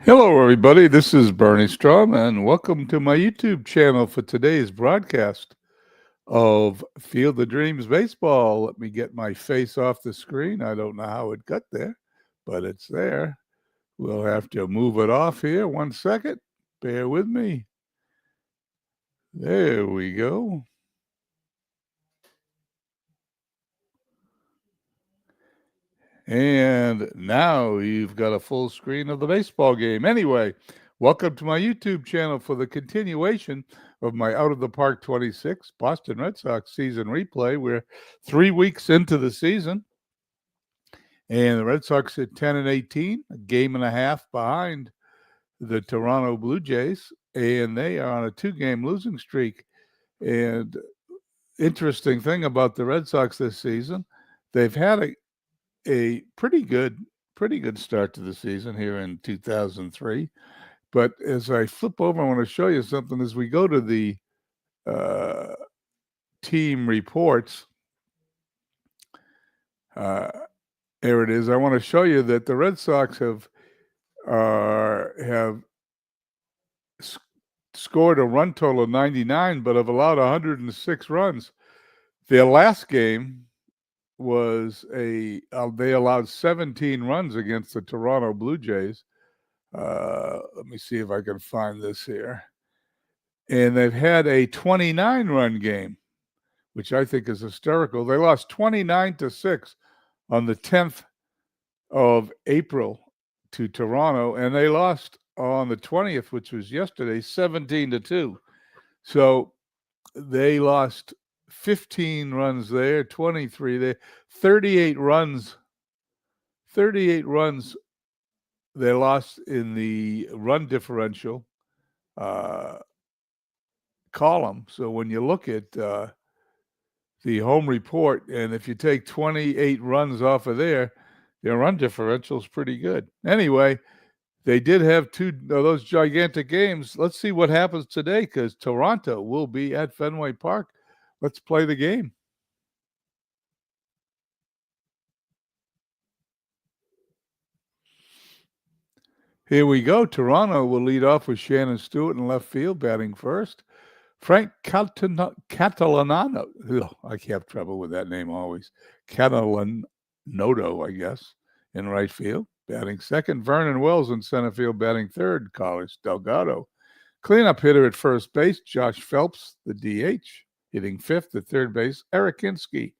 Hello, everybody. This is Bernie Strom, and welcome to my YouTube channel for today's broadcast of Field of Dreams Baseball. Let me get my face off the screen. I don't know how it got there, but it's there. We'll have to move it off here. 1 second. Bear with me. There we go. And now you've got a full screen of the baseball game. Anyway, welcome to my YouTube channel for the continuation of my Out of the Park 26 Boston Red Sox season replay. We're 3 weeks into the season, and the Red Sox at 10-18, a game and a half behind the Toronto Blue Jays, and they are on a 2-game losing streak. And interesting thing about the Red Sox this season, they've had a pretty good start to the season here in 2003. But as I flip over, I want to show you something. As we go to the team reports, there it is. I want to show you that the Red Sox have scored a run total of 99, but have allowed 106 runs. Their last game was they allowed 17 runs against the Toronto Blue Jays. Let me see if I can find this here. And they've had a 29-run game, which I think is hysterical. They lost 29-6 on the 10th of April to Toronto, and they lost on the 20th, which was yesterday, 17-2. So they lost 15 runs there, 23 there, 38 runs. 38 runs they lost in the run differential column. So when you look at the home report, and if you take 28 runs off of there, their run differential is pretty good. Anyway, they did have two of those gigantic games. Let's see what happens today, because Toronto will be at Fenway Park. Let's play the game. Here we go. Toronto will lead off with Shannon Stewart in left field, batting first. Frank Catalano. I have trouble with that name always. Catalanoto, I guess, in right field, batting second. Vernon Wells in center field, batting third. Carlos Delgado. Cleanup hitter at first base, Josh Phelps, the DH, hitting fifth. At third base, Eric Hinsky,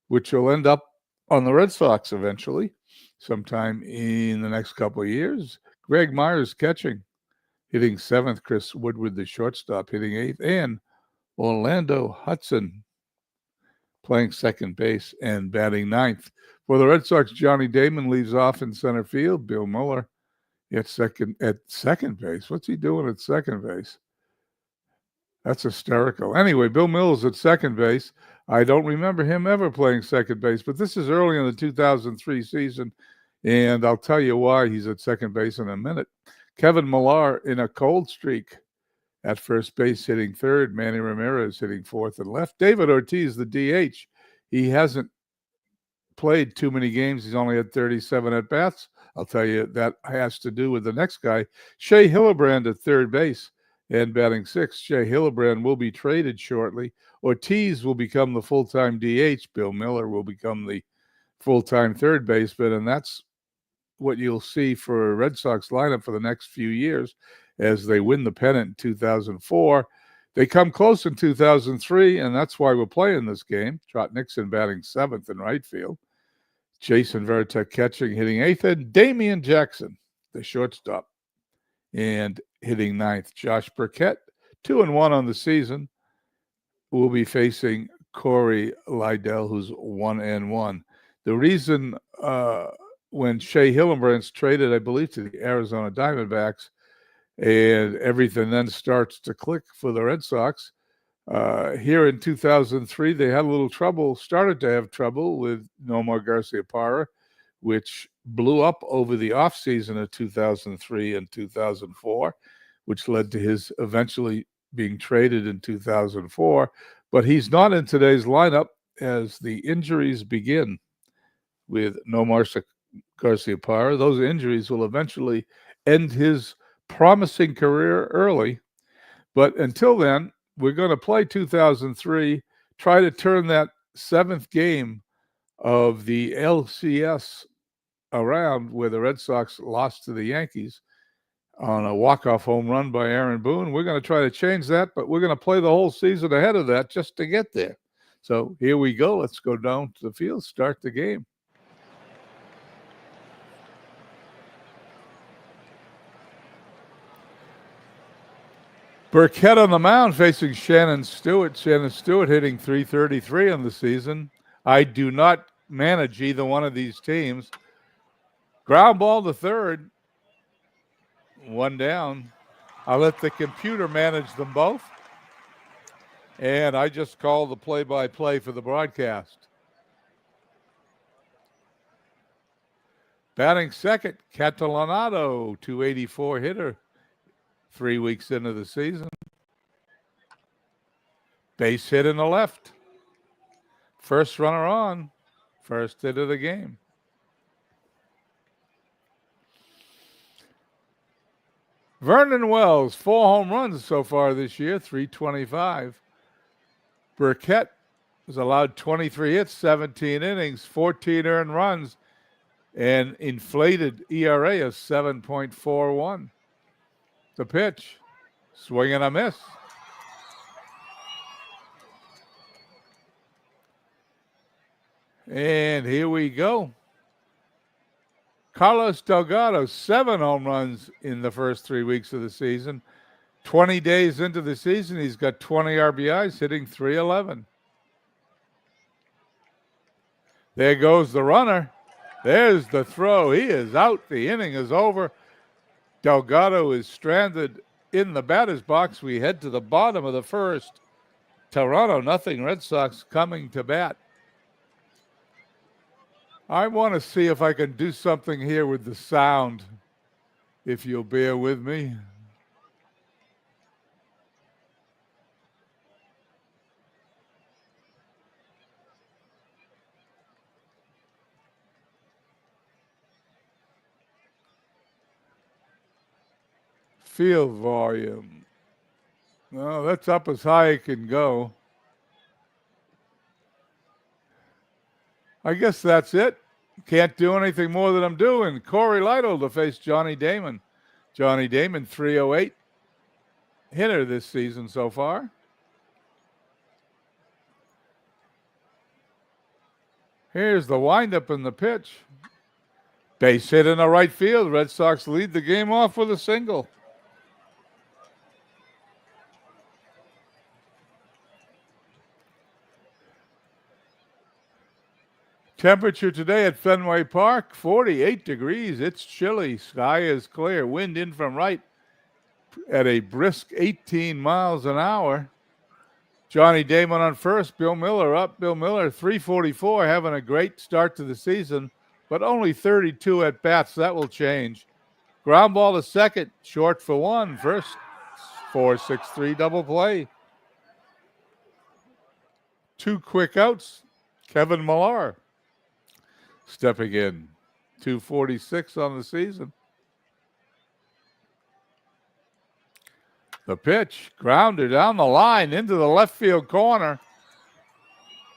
which will end up on the Red Sox eventually, sometime in the next couple of years. Greg Myers catching, hitting seventh. Chris Woodward, the shortstop, hitting eighth. And Orlando Hudson playing second base and batting ninth. For the Red Sox, Johnny Damon leads off in center field. Bill Mueller at second base. What's he doing at second base? That's hysterical. Anyway, Bill Mills at second base. I don't remember him ever playing second base, but this is early in the 2003 season, and I'll tell you why he's at second base in a minute. Kevin Millar in a cold streak at first base, hitting third. Manny Ramirez hitting fourth and left. David Ortiz, the DH. He hasn't played too many games. He's only had 37 at-bats. I'll tell you that has to do with the next guy, Shea Hildebrand at third base and batting sixth. Shea Hildebrand will be traded shortly. Ortiz will become the full-time DH. Bill Miller will become the full-time third baseman, and that's what you'll see for a Red Sox lineup for the next few years as they win the pennant in 2004. They come close in 2003, and that's why we're playing this game. Trot Nixon batting seventh in right field. Jason Varitek catching, hitting eighth, and Damian Jackson, the shortstop, and hitting ninth. Josh Burkett, 2-1 on the season, will be facing Corey Liddell, who's 1-1. The reason when Shea Hildebrand's traded, I believe, to the Arizona Diamondbacks, and everything then starts to click for the Red Sox. Here in 2003, they had a little trouble, started to have trouble with Nomar Garciaparra, which blew up over the offseason of 2003 and 2004, which led to his eventually being traded in 2004. But he's not in today's lineup as the injuries begin with Nomar Garciaparra. Those injuries will eventually end his promising career early. But until then, we're going to play 2003, try to turn that seventh game of the LCS around where the Red Sox lost to the Yankees on a walk-off home run by Aaron Boone. We're going to try to change that, but we're going to play the whole season ahead of that just to get there. So here we go. Let's go down to the field, start the game. Burkett on the mound facing Shannon Stewart. Shannon Stewart hitting .333 on the season. I do not manage either one of these teams. Ground ball to third. One down. I'll let the computer manage them both. And I just call the play-by-play for the broadcast. Batting second, Catalanato, .284 hitter, 3 weeks into the season. Base hit in the left. First runner on, first hit of the game. Vernon Wells, 4 home runs so far this year, .325. Burkett was allowed 23 hits, 17 innings, 14 earned runs, and inflated ERA of 7.41. The pitch, swing and a miss. And here we go. Carlos Delgado, 7 home runs in the first 3 weeks of the season. 20 days into the season, he's got 20 RBIs, hitting .311. There goes the runner. There's the throw. He is out. The inning is over. Delgado is stranded in the batter's box. We head to the bottom of the first. Toronto, nothing. Red Sox coming to bat. I want to see if I can do something here with the sound, if you'll bear with me. Field volume. Well, that's up as high as it can go. I guess that's it. Can't do anything more than I'm doing. Corey Lytle to face Johnny Damon. Johnny Damon, .308 hitter this season so far. Here's the windup and the pitch. Base hit in the right field. Red Sox lead the game off with a single. Temperature today at Fenway Park, 48 degrees. It's chilly. Sky is clear. Wind in from right at a brisk 18 miles an hour. Johnny Damon on first. Bill Miller up. Bill Miller, .344, having a great start to the season, but only 32 at bats. That will change. Ground ball to second. Short for one. First, 4-6-3 double play. 2 quick outs. Kevin Millar stepping in, .246 on the season. The pitch, grounder down the line into the left field corner.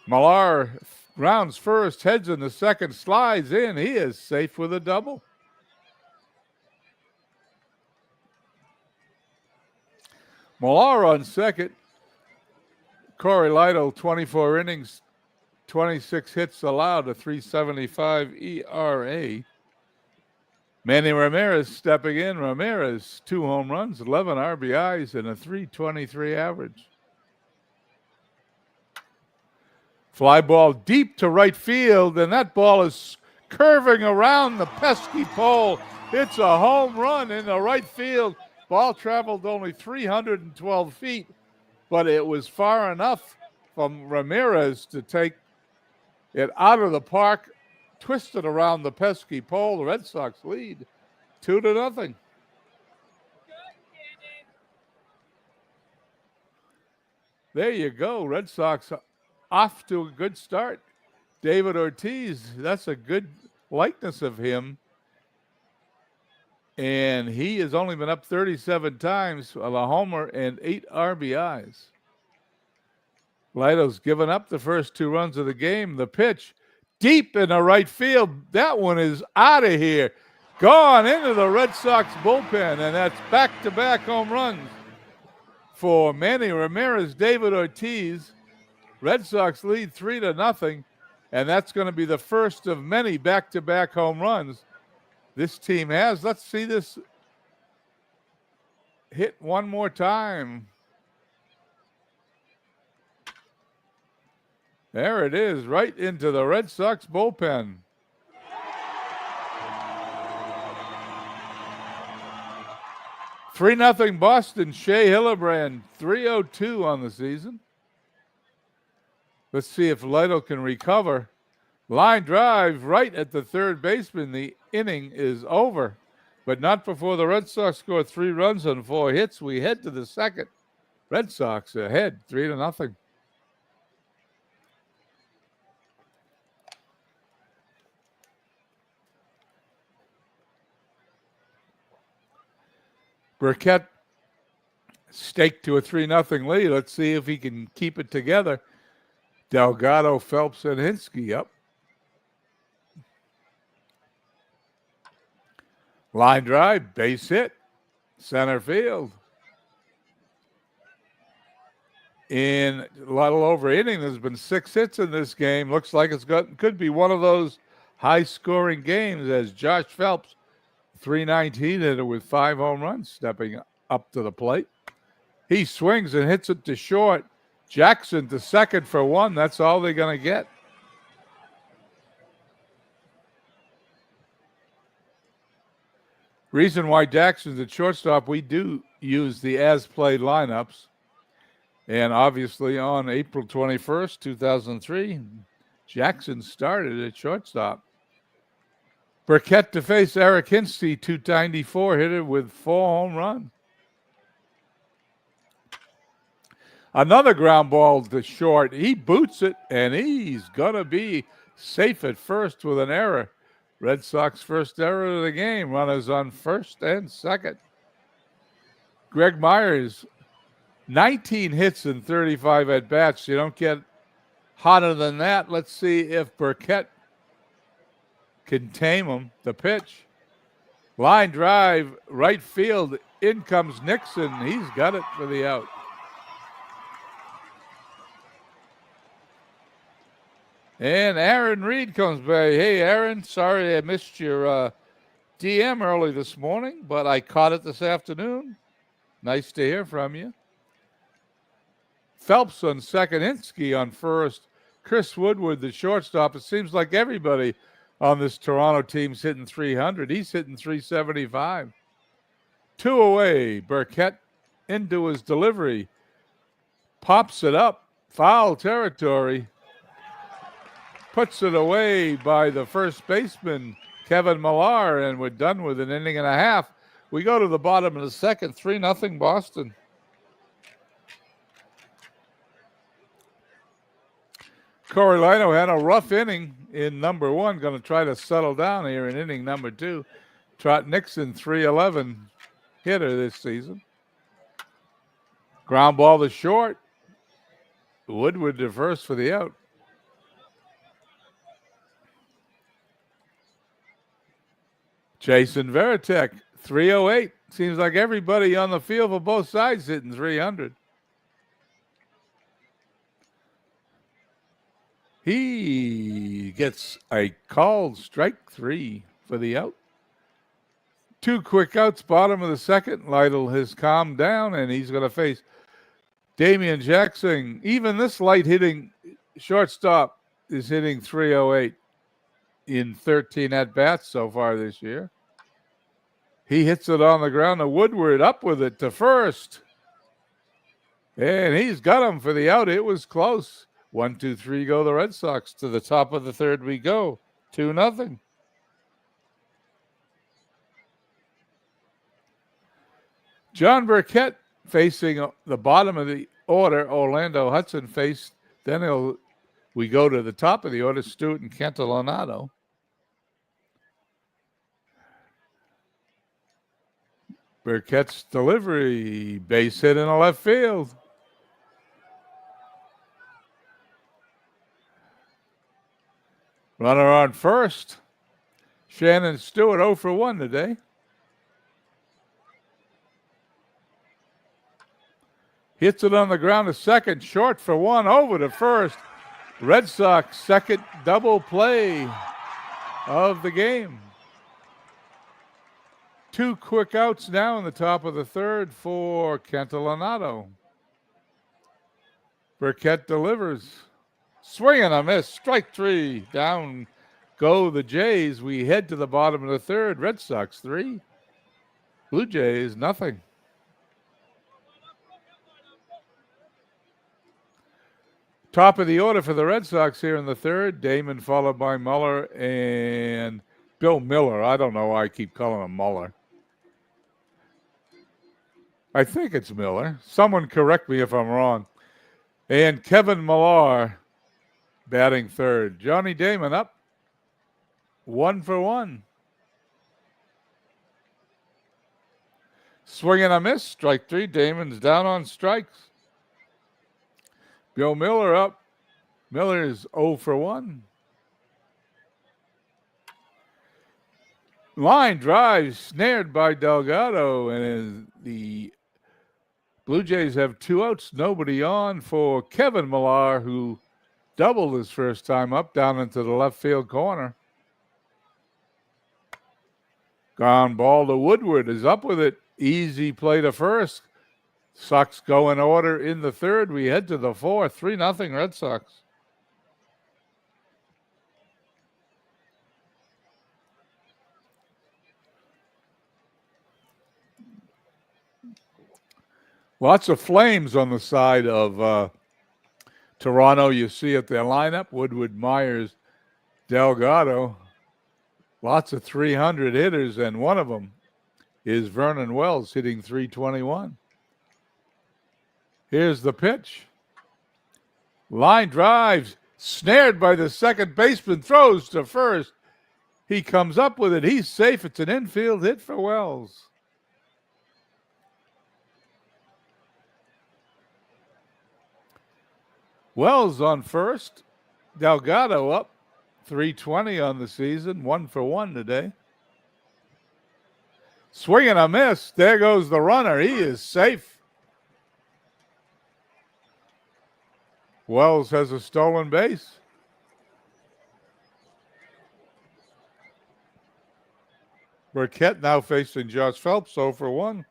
Millar grounds first, heads in the second, slides in. He is safe with a double. Millar on second. Corey Lytle, 24 innings, 26 hits allowed, a .375 ERA. Manny Ramirez stepping in. Ramirez, 2 home runs, 11 RBIs, and a .323 average. Fly ball deep to right field, and that ball is curving around the pesky pole. It's a home run in the right field. Ball traveled only 312 feet, but it was far enough from Ramirez to take it out of the park, twisted around the pesky pole. The Red Sox lead 2-0. There you go. Red Sox off to a good start. David Ortiz, that's a good likeness of him And he has only been up 37 times with a homer and 8 RBIs. Lido's given up the first 2 runs of the game. The pitch deep in the right field. That one is out of here. Gone into the Red Sox bullpen, and that's back-to-back home runs for Manny Ramirez, David Ortiz. Red Sox lead 3-0, and that's going to be the first of many back-to-back home runs this team has. Let's see this hit one more time. There it is, right into the Red Sox bullpen. (3-0) Boston. Shea Hillenbrand, 302 on the season. Let's see if Lido can recover. Line drive right at the third baseman. The inning is over, but not before the Red Sox score 3 runs on 4 hits. We head to the second. Red Sox ahead, 3-0. Burkett staked to a 3-0 lead. Let's see if he can keep it together. Delgado, Phelps, and Hinsky up. Line drive, base hit, center field. In a little over inning, there's been 6 hits in this game. Looks like could be one of those high-scoring games as Josh Phelps, 319 hitter with 5 home runs, stepping up to the plate. He swings and hits it to short. Jackson to second for 1. That's all they're going to get. Reason why Jackson's at shortstop, we do use the as-played lineups. And obviously on April 21st, 2003, Jackson started at shortstop. Burkett to face Eric Hinsky, 294 hitter with 4 home runs. Another ground ball to short. He boots it, and he's going to be safe at first with an error. Red Sox first error of the game. Runners on first and second. Greg Myers, 19 hits and 35 at-bats. You don't get hotter than that. Let's see if Burkett can tame him. The pitch. Line drive, right field. In comes Nixon. He's got it for the out. And Aaron Reed comes by. Hey, Aaron, sorry I missed your DM early this morning, but I caught it this afternoon. Nice to hear from you. Phelps on second, Hinsky on first. Chris Woodward, the shortstop. It seems like everybody on this Toronto team's hitting 300. He's hitting 375. 2 away. Burkett into his delivery. Pops it up. Foul territory. Puts it away by the first baseman, Kevin Millar, and we're done with an inning and a half. We go to the bottom of the second, 3-0 Boston. Corey Lino had a rough inning in number 1, going to try to settle down here in inning number 2. Trot Nixon, 311 hitter this season. Ground ball to short. Woodward to first for the out. Jason Varitek, 308. Seems like everybody on the field for both sides hitting 300. He gets a called strike 3 for the out. 2 quick outs, bottom of the second. Lytle has calmed down, and he's going to face Damian Jackson. Even this light-hitting shortstop is hitting 308 in 13 at-bats so far this year. He hits it on the ground to Woodward, up with it to first. And he's got him for the out. It was close. 1-2-3 go the Red Sox. To the top of the third we go. 2-0. John Burkett facing the bottom of the order. Orlando Hudson faced. Then we go to the top of the order. Stewart and Cantalonado. Burkett's delivery, base hit in the left field. Runner on first. Shannon Stewart 0 for 1 today. Hits it on the ground to second, short for 1, over to first. Red Sox second double play of the game. 2 quick outs now in the top of the third for Catalanato. Burkett delivers. Swing and a miss. Strike 3. Down go the Jays. We head to the bottom of the third. Red Sox 3. Blue Jays nothing. Top of the order for the Red Sox here in the third. Damon followed by Muller and Bill Miller. I don't know why I keep calling him Muller. I think it's Miller. Someone correct me if I'm wrong. And Kevin Millar batting third. Johnny Damon up 1 for 1. Swing and a miss. Strike 3. Damon's down on strikes. Bill Miller up. Miller is 0 for 1. Line drive snared by Delgado, and the Blue Jays have 2 outs, nobody on for Kevin Millar, who doubled his first time up down into the left field corner. Ground ball to Woodward is up with it. Easy play to first. Sox go in order in the third. We head to the fourth. 3-0 Red Sox. Lots of flames on the side of Toronto. You see at their lineup, Woodward, Myers, Delgado. Lots of 300 hitters, and one of them is Vernon Wells hitting 321. Here's the pitch. Line drives, snared by the second baseman, throws to first. He comes up with it. He's safe. It's an infield hit for Wells. Wells on first. Delgado up. 320 on the season. 1 for 1 today. Swing and a miss. There goes the runner. He is safe. Wells has a stolen base. Burkett now facing Josh Phelps, 0 for 1.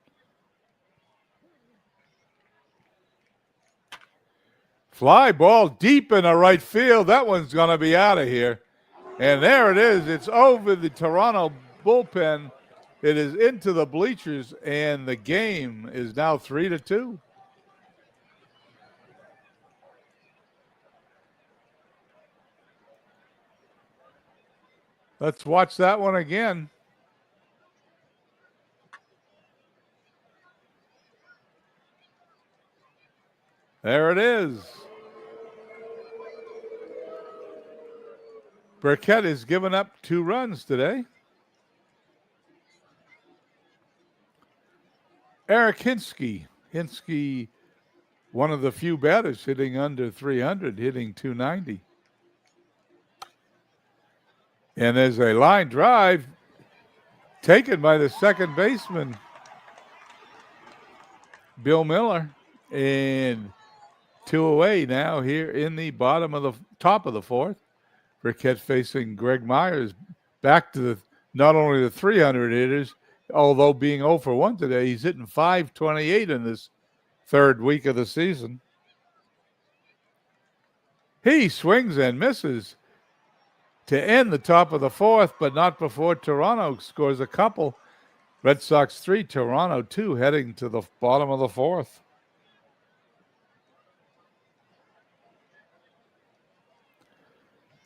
Fly ball deep in the right field. That one's going to be out of here. And there it is. It's over the Toronto bullpen. It is into the bleachers, and the game is now 3-2. Let's watch that one again. There it is. Burkett has given up 2 runs today. Eric Hinsky. Hinsky, one of the few batters hitting under 300, hitting 290. And there's a line drive taken by the second baseman, Bill Miller. And 2 away now here in the top of the fourth. Burkett facing Greg Myers, back to not only the 300 hitters, although being 0 for 1 today, he's hitting 528 in this third week of the season. He swings and misses to end the top of the fourth, but not before Toronto scores a couple. Red Sox 3, Toronto 2, heading to the bottom of the fourth.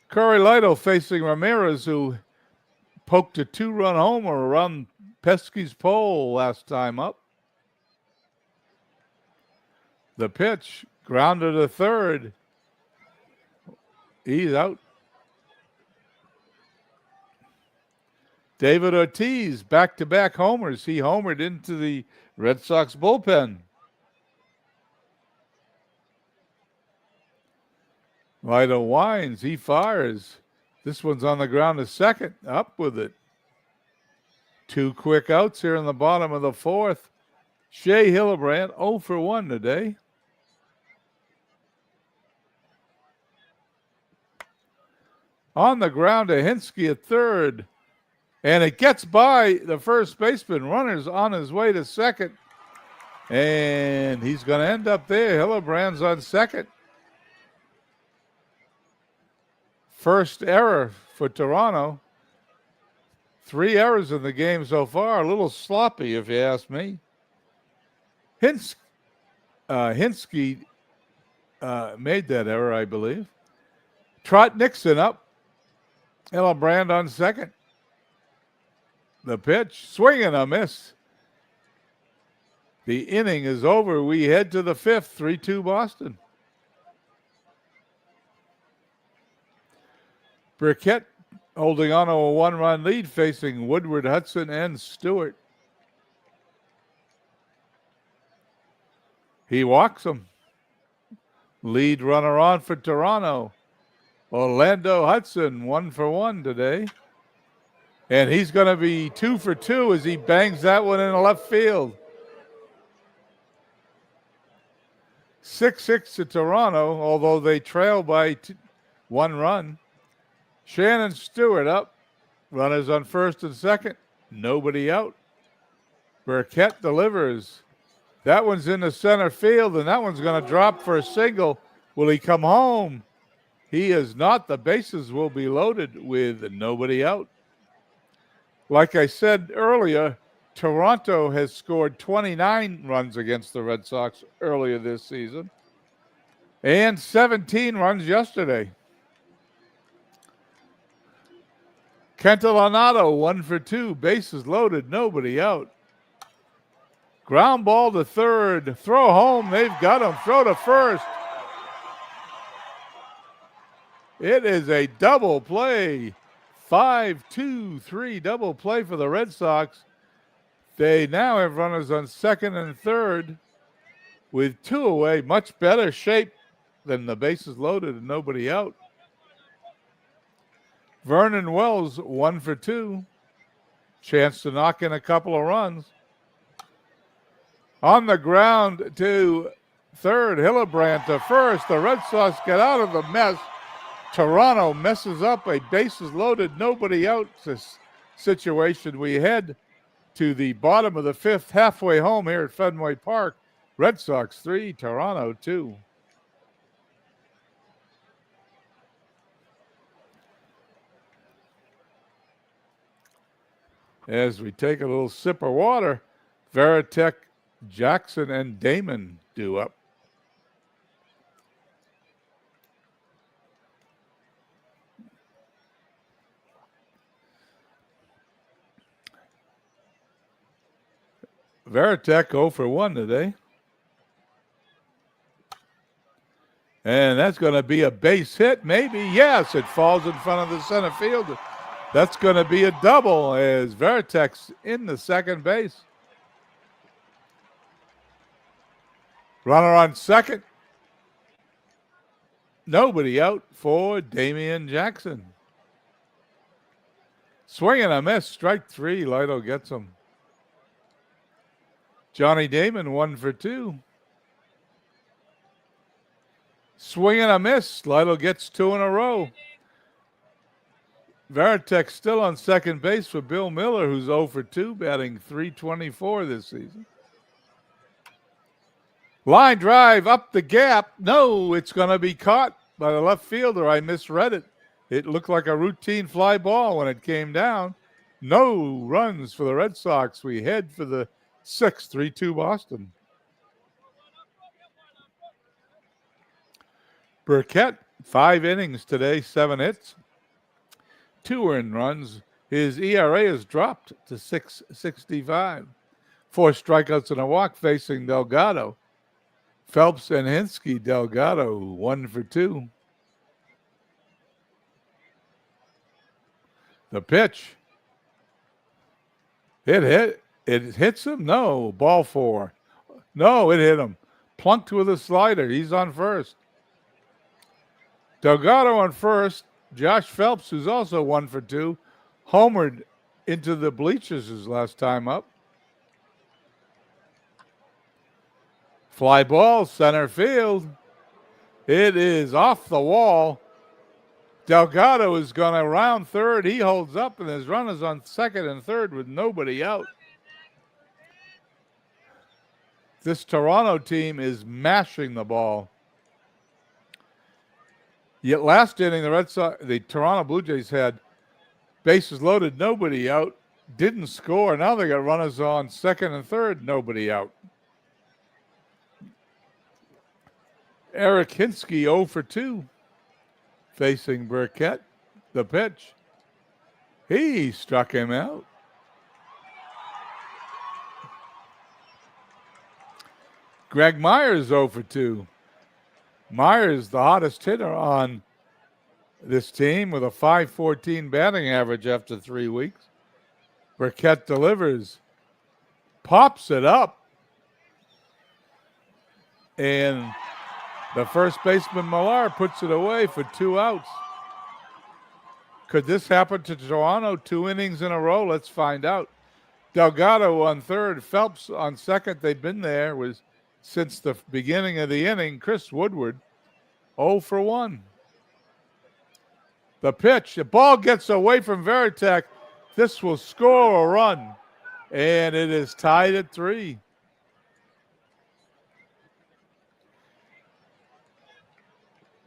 Corey Lido facing Ramirez, who poked a 2-run homer around Pesky's pole last time up. The pitch, grounded to third. He's out. David Ortiz, back-to-back homers. He homered into the Red Sox bullpen. Lito Wines, he fires. This one's on the ground to second. Up with it. 2 quick outs here in the bottom of the fourth. Shea Hillebrand 0 for 1 today. On the ground to Hinske at third. And it gets by the first baseman. Runner's on his way to second. And he's going to end up there. Hillebrand's on second. First error for Toronto. 3 errors in the game so far. A little sloppy, if you ask me. Hinske made that error, I believe. Trot Nixon up. Hillebrand on second. The pitch, swing and a miss. The inning is over. We head to the fifth, 3-2 Boston. Burkett holding on to a 1-run lead, facing Woodward, Hudson, and Stewart. He walks him. Lead runner on for Toronto. Orlando Hudson, 1 for 1 today. And he's going to be 2 for 2 as he bangs that one in left field. 6-6 to Toronto, although they trail by 1 run. Shannon Stewart up. Runners on first and second. Nobody out. Burkett delivers. That one's in the center field, and that one's going to drop for a single. Will he come home? He is not. The bases will be loaded with nobody out. Like I said earlier, Toronto has scored 29 runs against the Red Sox earlier this season and 17 runs yesterday. Cantelanato 1 for 2, bases loaded, nobody out. Ground ball to third, throw home, they've got him, throw to first. It is a double play. 5-2-3 double play for the Red Sox. They now have runners on second and third with 2 away. Much better shape than the bases loaded and nobody out. Vernon Wells 1 for 2. Chance to knock in a couple of runs. On the ground to third, Hillebrand to first. The Red Sox get out of the mess. Toronto messes up a bases loaded, nobody out situation. We head to the bottom of the fifth, halfway home here at Fenway Park. Red Sox 3, Toronto 2. As we take a little sip of water, Veritek, Jackson, and Damon due up. Veritek 0 for 1 today. And that's going to be a base hit, maybe. Yes, it falls in front of the center fielder. That's going to be a double as Veritek's in the second base. Runner on second. Nobody out for Damian Jackson. Swing and a miss, strike 3. Lito gets him. Johnny Damon 1 for 2. Swing and a miss. Lito gets 2 in a row. Veritek still on second base for Bill Miller, who's 0 for 2, batting .324 this season. Line drive up the gap. No, it's going to be caught by the left fielder. I misread it. It looked like a routine fly ball when it came down. No runs for the Red Sox. We head for the 6th, 3-2 Boston. Burkett, 5 innings today, 7 hits, 2 earned runs. His ERA has dropped to 6.65. 4 strikeouts and a walk facing Delgado. Phelps and Hinske. Delgado 1 for 2. The pitch. It hits him? No. Ball 4. No, it hit him. Plunked with a slider. He's on first. Delgado on first. Josh Phelps, who's also 1 for 2, homered into the bleachers his last time up. Fly ball, center field. It is off the wall. Delgado is going to round third. He holds up, and there's runners on second and third with nobody out. This Toronto team is mashing the ball. Yet last inning, the Toronto Blue Jays had bases loaded, nobody out, didn't score. Now they got runners on second and third, nobody out. Eric Hinsky 0 for 2 facing Burkett. The pitch. He struck him out. Greg Myers 0 for 2. Myers, the hottest hitter on this team with a .514 batting average after 3 weeks. Burkett delivers, pops it up, and the first baseman Millar puts it away for 2 outs. Could this happen to Toronto 2 innings in a row? Let's find out. Delgado on third, Phelps on second. They've been there since the beginning of the inning. Chris Woodward 0 for 1. The pitch, the ball gets away from Veritek. This will score a run, and it is tied at 3.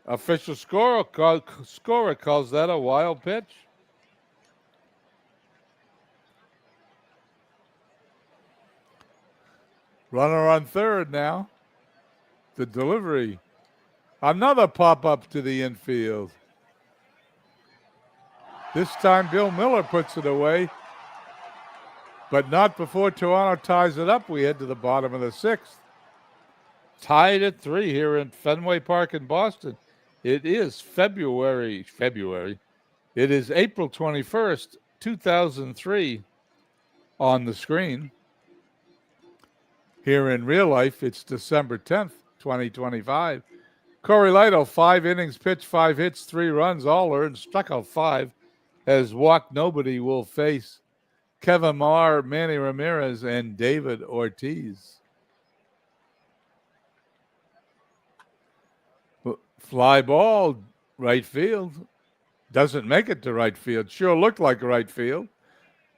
Official scorer calls that a wild pitch. Runner on third now. The delivery. Another pop-up to the infield. This time Bill Miller puts it away, but not before Toronto ties it up. We head to the bottom of the 6th. Tied at 3 here in Fenway Park in Boston. It is February. It is April 21st, 2003 on the screen. Here in real life, it's December 10th, 2025. Corey Lido, 5 innings pitched, 5 hits, 3 runs, all earned, struck out 5, has walked nobody, will face Kevin Millar, Manny Ramirez, and David Ortiz. Fly ball, right field. Doesn't make it to right field. Sure looked like right field.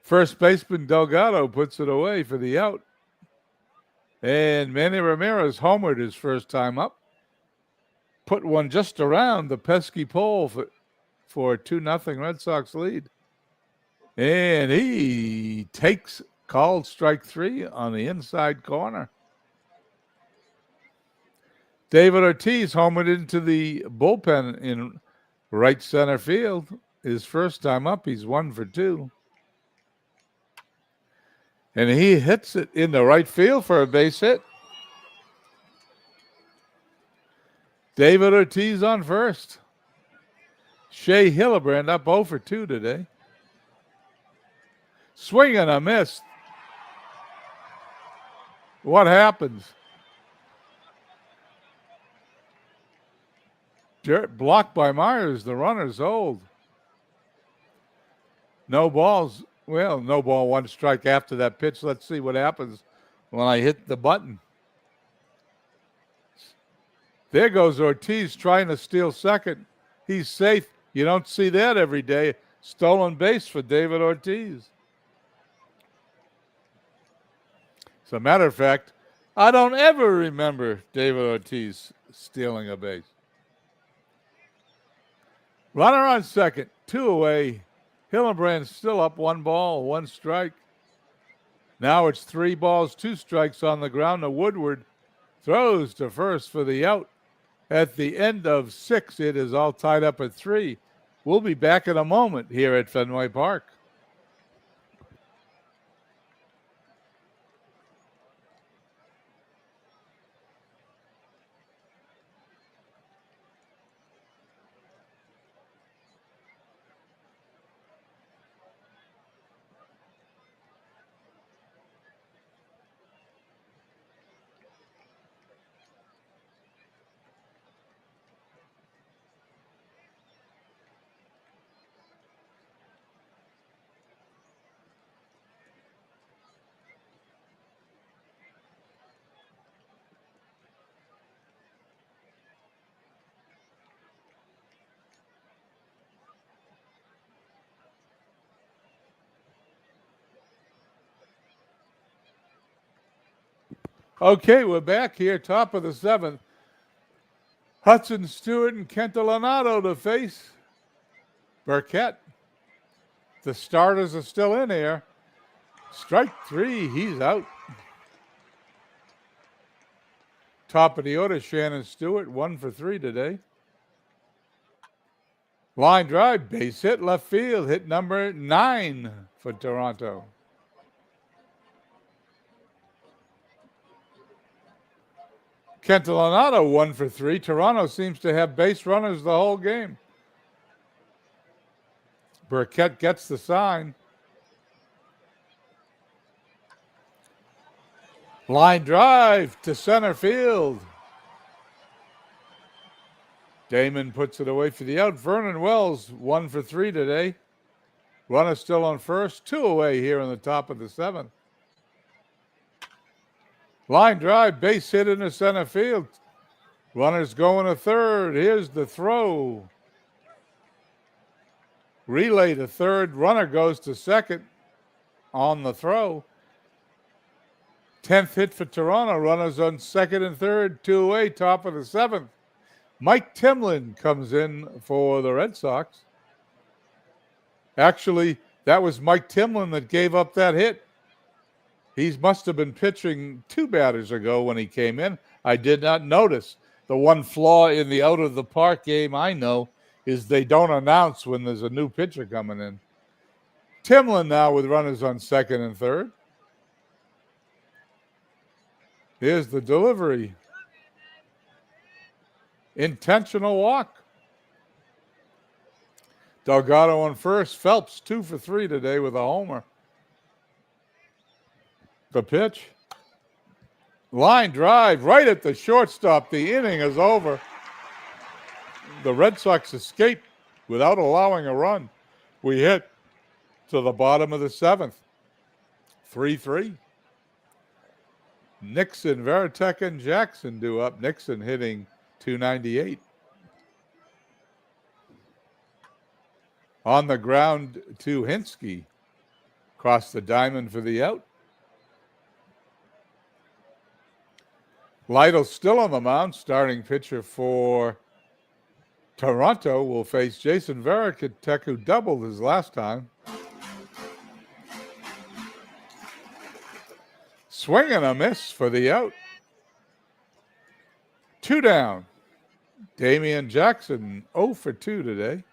First baseman Delgado puts it away for the out. And Manny Ramirez homered his first time up. Put one just around the pesky pole for a 2-0 Red Sox lead. And he called strike 3 on the inside corner. David Ortiz homered into the bullpen in right center field. His first time up, he's 1 for 2. And he hits it in the right field for a base hit. David Ortiz on first. Shea Hillebrand up 0 for 2 today. Swing and a miss. What happens? Blocked by Myers. The runner's hold. No balls. Well, no ball, 1 strike after that pitch. Let's see what happens when I hit the button. There goes Ortiz trying to steal second. He's safe. You don't see that every day. Stolen base for David Ortiz. As a matter of fact, I don't ever remember David Ortiz stealing a base. Runner on second, 2 away. Hillebrand still up 1 ball, 1 strike. Now it's 3 balls, 2 strikes on the ground. To Woodward throws to first for the out. At the end of 6, it is all tied up at 3. We'll be back in a moment here at Fenway Park. Okay, we're back here, top of the 7th. Hudson Stewart and Kentolanato to face Burkett. The starters are still in here. Strike 3, he's out. Top of the order, Shannon Stewart, 1 for 3 today. Line drive, base hit, left field, hit number 9 for Toronto. Kentolanato 1 for 3. Toronto seems to have base runners the whole game. Burkett gets the sign. Line drive to center field. Damon puts it away for the out. Vernon Wells 1 for 3 today. Runner still on first. 2 away here in the top of the 7th. Line drive, base hit into center field. Runners going to third. Here's the throw. Relay to third. Runner goes to second on the throw. 10th hit for Toronto. Runners on second and third. 2 away, top of the 7th. Mike Timlin comes in for the Red Sox. Actually, that was Mike Timlin that gave up that hit. He must have been pitching 2 batters ago when he came in. I did not notice. The one flaw in the out of the park game I know is they don't announce when there's a new pitcher coming in. Timlin now with runners on second and third. Here's the delivery. Intentional walk. Delgado on first. Phelps 2 for 3 today with a homer. The pitch. Line drive right at the shortstop. The inning is over. The Red Sox escape without allowing a run. We hit to the bottom of the 7th. 3-3. Nixon, Veritek, and Jackson do up. Nixon hitting .298. On the ground to Hinsky. Across the diamond for the out. Lytle still on the mound. Starting pitcher for Toronto will face Jason Veritek, who doubled his last time. Swing and a miss for the out. 2 down. Damian Jackson 0 for 2 today.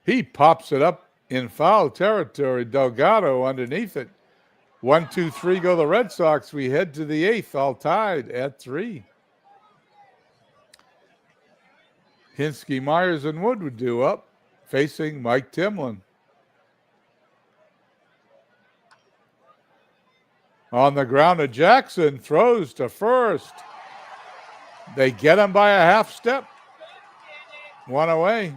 He pops it up in foul territory. Delgado underneath it. 1, 2, 3 go the Red Sox. We head to the 8th, all tied at 3. Hinsky, Myers, and Wood would do up, facing Mike Timlin. On the ground to Jackson, throws to first. They get him by a half step. 1 away.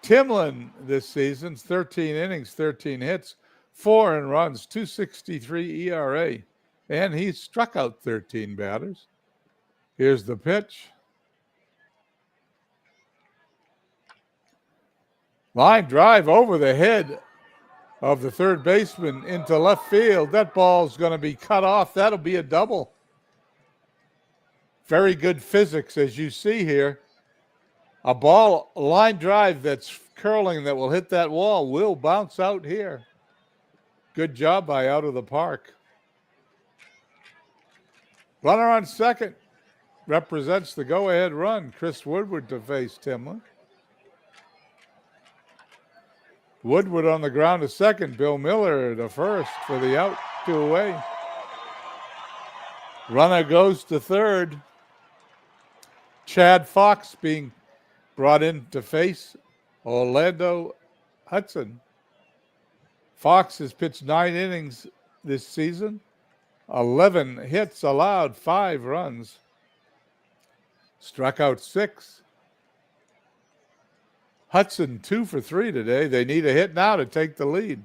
Timlin this season's 13 innings, 13 hits, 4 earned runs, .263 ERA, and he's struck out 13 batters. Here's the pitch. Line drive over the head of the third baseman into left field. That ball's going to be cut off. That'll be a double. Very good physics, as you see here. A line drive that's curling that will hit that wall will bounce out here. Good job by out of the park. Runner on second represents the go-ahead run. Chris Woodward to face Timlin. Woodward on the ground to second. Bill Miller to first for the out. 2 away. Runner goes to third. Chad Fox being brought in to face Orlando Hudson. Fox has pitched 9 innings this season, 11 hits allowed, 5 runs. Struck out 6. Hudson 2 for 3 today. They need a hit now to take the lead.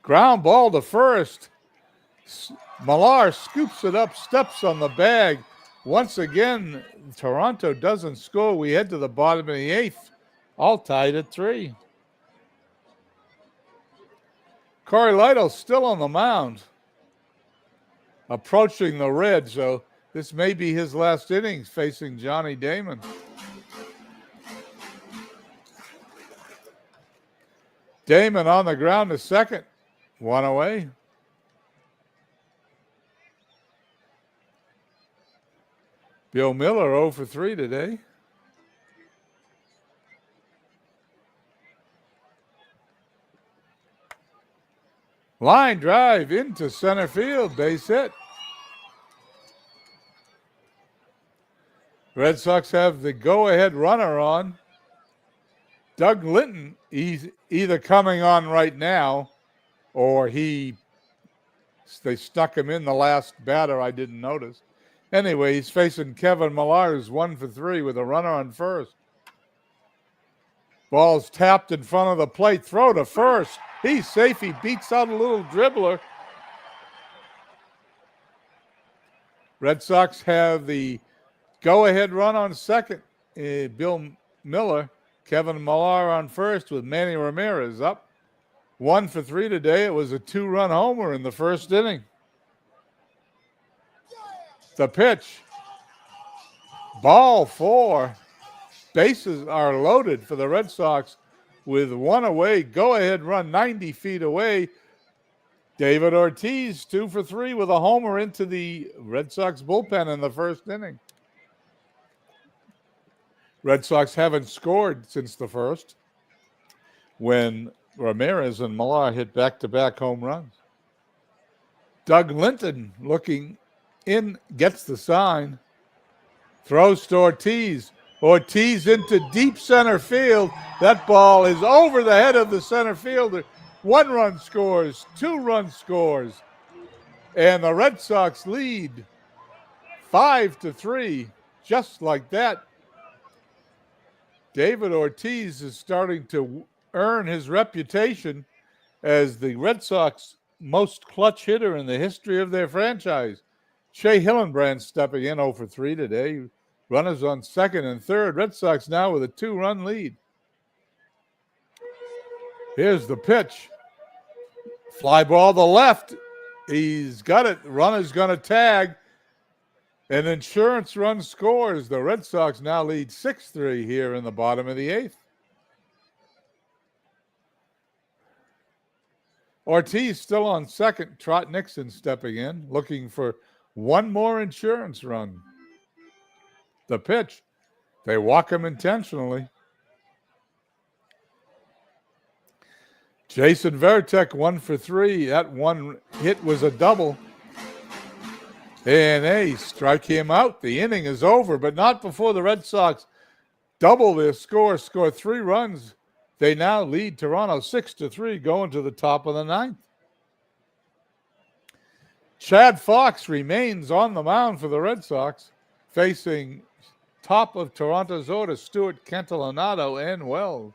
Ground ball to first. Millar scoops it up, steps on the bag. Once again, Toronto doesn't score. We head to the bottom of the 8th all tied at 3. Corey Lytle's still on the mound, approaching the red, so this may be his last innings facing Johnny Damon. Damon on the ground to second, 1 away. Bill Miller 0 for 3 today. Line drive into center field, base hit. Red Sox have the go-ahead runner on. Doug Linton, he's either coming on right now or they stuck him in the last batter. I didn't notice. Anyway, he's facing Kevin Millar, who's 1 for 3 with a runner on first. Ball's tapped in front of the plate. Throw to first. He's safe. He beats out a little dribbler. Red Sox have the go-ahead run on second. Bill Miller. Kevin Millar on first with Manny Ramirez up. 1 for 3 today. It was a 2-run homer in the first inning. The pitch. Ball 4. Bases are loaded for the Red Sox with 1 away. Go-ahead run 90 feet away. David Ortiz 2 for 3 with a homer into the Red Sox bullpen in the first inning. Red Sox haven't scored since the first when Ramirez and Millar hit back-to-back home runs. Doug Linton looking in, gets the sign, throws to Ortiz. Ortiz into deep center field. That ball is over the head of the center fielder. 1 run scores, 2 run scores, and the Red Sox lead 5-3, just like that. David Ortiz is starting to earn his reputation as the Red Sox most clutch hitter in the history of their franchise. Shea Hillenbrand stepping in 0 for 3 today. Runners on second and third. Red Sox now with a 2-run lead. Here's the pitch. Fly ball to left. He's got it. Runner's going to tag. An insurance run scores. The Red Sox now lead 6-3 here in the bottom of the 8th. Ortiz still on second. Trot Nixon stepping in, looking for 1 more insurance run. The pitch. They walk him intentionally. Jason Varitek 1 for 3. That 1 hit was a double. And they strike him out. The inning is over, but not before the Red Sox double their score 3 runs. They now lead Toronto 6-3, going to the top of the 9th. Chad Fox remains on the mound for the Red Sox, facing top of Toronto's order, Stuart Cantelonado and Wells.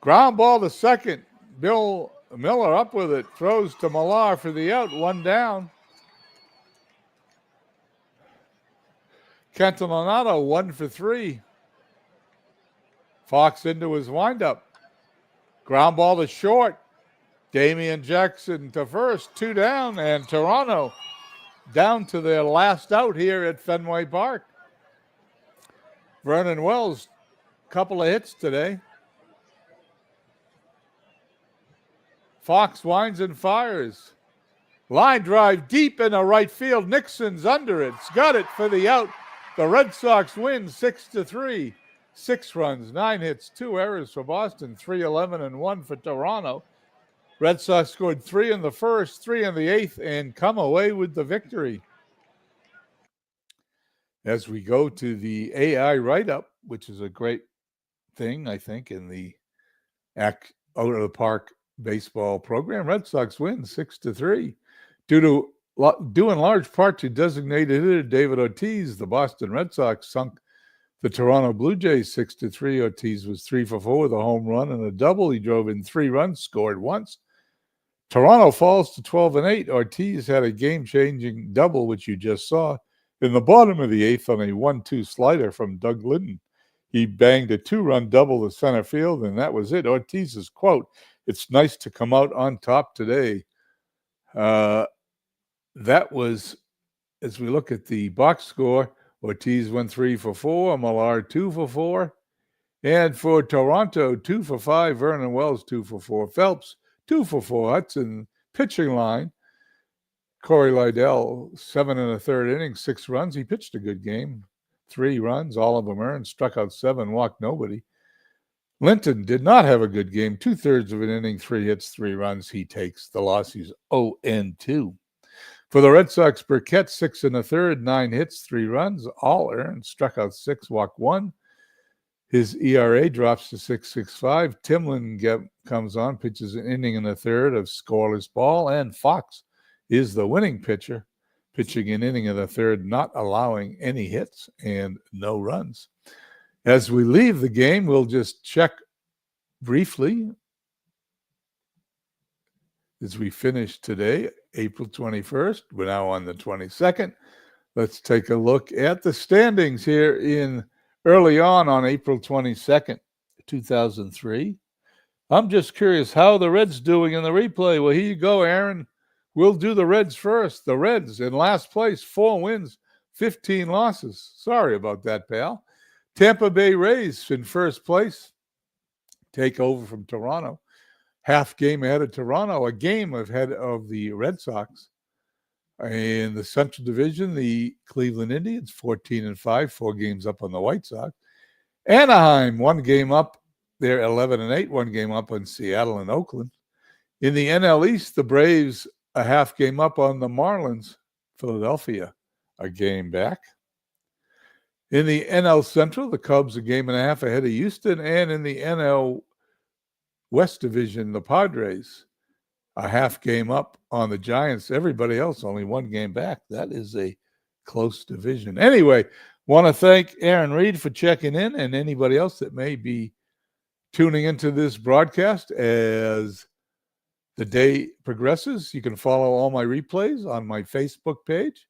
Ground ball to second. Bill Miller up with it. Throws to Millar for the out. 1 down. Cantelonado 1 for 3. Fox into his windup. Ground ball to short. Damian Jackson to first. 2 down. And Toronto down to their last out here at Fenway Park. Vernon Wells, couple of hits today. Fox winds and fires. Line drive deep into right field. Nixon's under it. It's got it for the out. The Red Sox win 6-3. 6 runs, 9 hits, 2 errors for Boston, 3-11 and 1 for Toronto. Red Sox scored 3 in the first, 3 in the 8th, and come away with the victory. As we go to the AI write-up, which is a great thing, I think, in the out of the park baseball program, Red Sox win 6-3. Due in large part to designated hitter David Ortiz, the Boston Red Sox sunk the Toronto Blue Jays 6-3. Ortiz was 3 for 4 with a home run and a double. He drove in 3 runs, scored once. Toronto falls to 12-8. Ortiz had a game-changing double, which you just saw. In the bottom of the eighth on a 1-2 slider from Doug Linden, he banged a 2-run double to center field, and that was it. Ortiz's quote, "It's nice to come out on top today." That was, as we look at the box score, Ortiz went 3 for 4, Millar 2 for 4. And for Toronto, 2 for 5, Vernon Wells 2 for 4, Phelps 2 for 4, Hudson pitching line. Corey Liddell, 7 1/3 innings, 6 runs. He pitched a good game, 3 runs, all of them earned, struck out 7, walked nobody. Linton did not have a good game, 2/3 of an inning, 3 hits, 3 runs. He takes the loss. He's 0-2. For the Red Sox, Burkett, 6 1/3, 9 hits, 3 runs, all earned, struck out 6, walked 1. His ERA drops to 6.65. Timlin comes on, pitches an inning and a third of scoreless ball, and Fox is the winning pitcher, pitching an inning and a third, not allowing any hits and no runs. As we leave the game, we'll just check briefly as we finish today, April 21st. We're now on the 22nd. Let's take a look at the standings here in early on April 22nd, 2003. I'm just curious how the Reds doing in the replay. Well, here you go, Aaron. We'll do the Reds first. The Reds in last place, 4 wins, 15 losses. Sorry about that, pal. Tampa Bay Rays in first place, take over from Toronto. Half game ahead of Toronto, a game ahead of the Red Sox. In the Central Division, the Cleveland Indians, 14-5, 4 games up on the White Sox. Anaheim, 1 game up. They're 11-8, 1 game up on Seattle and Oakland. In the NL East, the Braves, a half game up on the Marlins. Philadelphia, a game back. In the NL Central, the Cubs, a game and a half ahead of Houston. And in the NL West Division, the Padres, a half game up on the Giants. Everybody else only 1 game back. That is a close division. Anyway, want to thank Aaron Reed for checking in, and anybody else that may be tuning into this broadcast as the day progresses. You can follow all my replays on my Facebook page.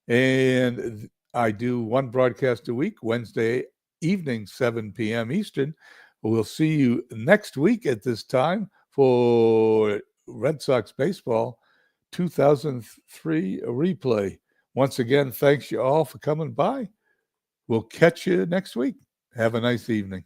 And I do 1 broadcast a week, Wednesday evening, 7 p.m. Eastern. We'll see you next week at this time for Red Sox Baseball 2003 replay. Once again, thanks you all for coming by. We'll catch you next week. Have a nice evening.